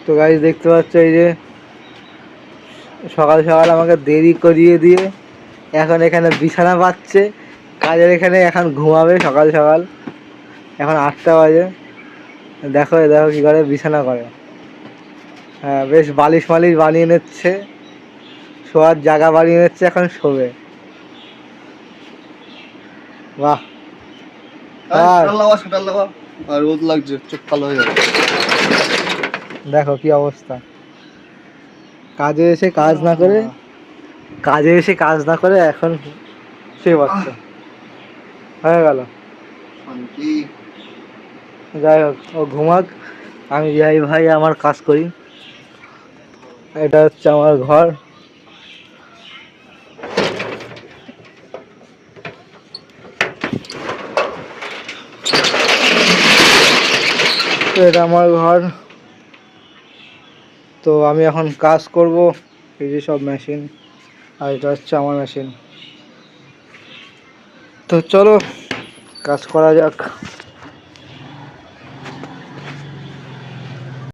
তো গাইস দেখতে পাচ্ছ এই যে সকাল সকাল আমাকে দেরি করিয়ে দিয়ে এখন এখানে বিছানা পাচ্ছে। কাজের এখানে এখন ঘুমাবে সকাল সকাল। এখন 8টা বাজে। দেখো দেখো কী করে বিছানা করে। হ্যাঁ, বেশ বালিশ মালিশ বানিয়ে নিচ্ছে, শোয়ার জায়গা বানিয়ে নিচ্ছে, এখন শোবে। বাহ, আর রোদ লাগছে, চোখ কালো হয়ে যাবে। দেখো কি অবস্থা। কাজে এসে কাজ না করে এখন শুয়ে পড়ছে। হয়ে গেল। যাই হোক, ও ঘুমাক, আমি যাই ভাই আমার কাজ করি। এটা হচ্ছে আমার ঘর। তো এটা আমার ঘর। তো আমি এখন কাজ করব। এই যে সব মেশিন, আর এটা হচ্ছে আমার মেশিন। তো চলো কাজ করা যাক।